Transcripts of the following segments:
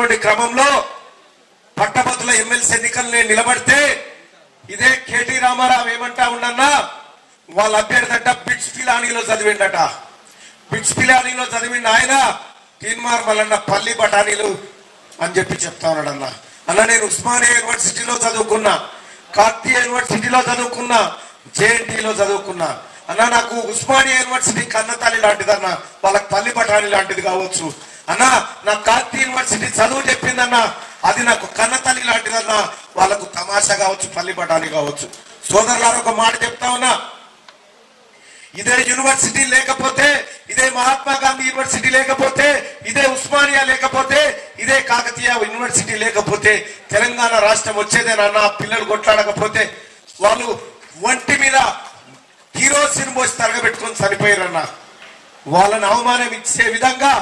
చేస్తున్నటువంటి క్రమంలో పట్టభద్రుల ఎమ్మెల్సీ ఎన్నికల్లో నిలబడితే ఇదే కేటీ రామారావు ఏమంటా ఉండన్నా వాళ్ళ అభ్యర్థి బిట్స్ పిలానీలో చదివిండట. బిట్స్ పిలానీలో చదివిండు ఆయన తీన్మార్ మల్లన్న పల్లి బఠానీలు అని చెప్పి చెప్తా ఉన్నాడన్నా. అన్న నేను ఉస్మానియా యూనివర్సిటీలో చదువుకున్నా, కాకతీయ యూనివర్సిటీలో చదువుకున్నా, జేఎన్టీలో చదువుకున్నా. అన్న నాకు ఉస్మానియా యూనివర్సిటీ కన్నతల్లి లాంటిదన్న, వాళ్ళకి పల్లి బఠానీ లాంటిది కావచ్చు. అన్న నాకు కాకతీయ యూనివర్సిటీ చదువు చెప్పిందన్న, అది నాకు కన్నతల్లి లాంటిదన్న, వాళ్ళకు తమాషా కావచ్చు, పల్లి బఠానీ కావచ్చు. సోదరులారు ఒక మాట చెప్తా ఉన్నా, ఇదే యూనివర్సిటీ లేకపోతే, ఇదే మహాత్మా గాంధీ యూనివర్సిటీ లేకపోతే, ఇదే ఉస్మానియా లేకపోతే, ఇదే కాకతీయ యూనివర్సిటీ లేకపోతే తెలంగాణ రాష్ట్రం వచ్చేదేనన్నా. పిల్లలు కొట్లాడకపోతే వాళ్ళు ఒంటి మీద కిరోసిన్ పోసి తరగబెట్టుకొని చనిపోయారన్న. వాళ్ళని అవమానం ఇచ్చే విధంగా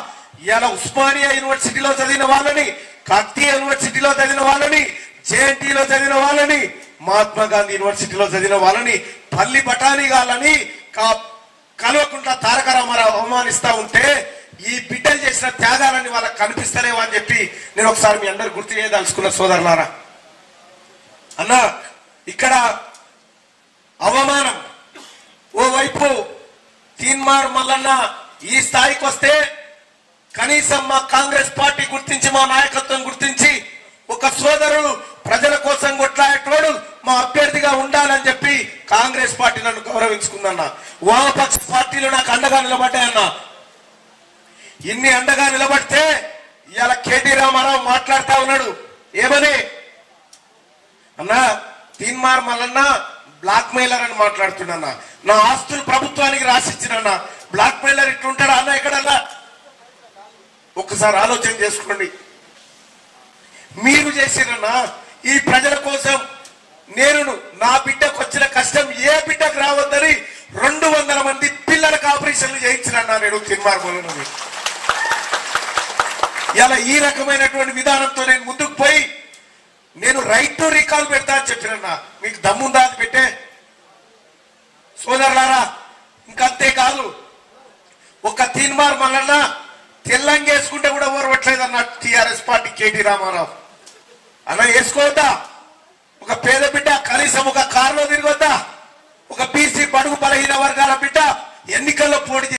ఇవాళ ఉస్మానియా యూనివర్సిటీలో చదివిన వాళ్ళని, కాకతీయ యూనివర్సిటీలో చదివిన వాళ్ళని, జేఎన్టీలో చదివిన వాళ్ళని, మహాత్మా గాంధీ యూనివర్సిటీలో చదివిన వాళ్ళని పల్లి బఠానీ గాలని కల్వకుంట్ల తారక రామారావు అవమానిస్తా ఉంటే ఈ బిడ్డలు చేసిన త్యాగాలని వాళ్ళకి కనిపిస్తలేవా అని చెప్పి నేను ఒకసారి మీ అందరు గుర్తు చేయదలుచుకున్న సోదరులారా. అన్న ఇక్కడ అవమానం ఓవైపు తీన్మార్ మల్లన్న ఈ స్థాయికి వస్తే కనీసం మా కాంగ్రెస్ పార్టీ గుర్తించి, మా నాయకత్వం గుర్తించి ఒక సోదరుడు ప్రజల కోసం కొట్లాడేటోడు మా అభ్యర్థిగా ఉండాలని చెప్పి కాంగ్రెస్ పార్టీ నన్ను గౌరవించుకుందన్న. వామపక్ష పార్టీలు నాకు అండగా నిలబడ్డాయన్న. ఇన్ని అండగా నిలబడితే ఇవాళ కేటీ రామారావు మాట్లాడుతా ఉన్నాడు ఏమని, అన్న తీన్మార్ మల్లన్న బ్లాక్ మెయిలర్ అని మాట్లాడుతున్నా. నా ఆస్తులు ప్రభుత్వానికి రాసిచ్చిన బ్లాక్ మెయిలర్ ఇట్లుంటాడా అన్న ఎక్కడన్నా? ఒక్కసారి ఆలోచన చేసుకోండి. మీరు చేసిరన్నా ఈ ప్రజల కోసం. నేను నా బిడ్డకు వచ్చిన కష్టం ఏ బిడ్డకు రావద్దని 200 మంది పిల్లలకు ఆపరేషన్లు చేయించినన్నా నేను తీన్మార్ మల్లన్న. ఇలా ఈ రకమైనటువంటి విధానంతో నేను ముందుకు పోయి నేను రైట్ టు రీకాల్ పెడతా అని చెప్పినన్నా. మీకు దమ్ముందా అది పెట్టే? సోదరులారా ఇంకంతేకాదు, ఒక తీన్మార్ మల్లన్న తెల్లంగేసుకుంటే కూడా ఓర్వట్లేదన్న టిఆర్ఎస్ పార్టీ కేటీ రామారావు. అన్న వేసుకోవద్దా? ఒక పేద బిడ్డ కనీసం ఒక కారులో తిరగొద్దా? ఒక బీసీ బడుగు బలహీన వర్గాల బిడ్డ ఎన్నికల్లో పోటీ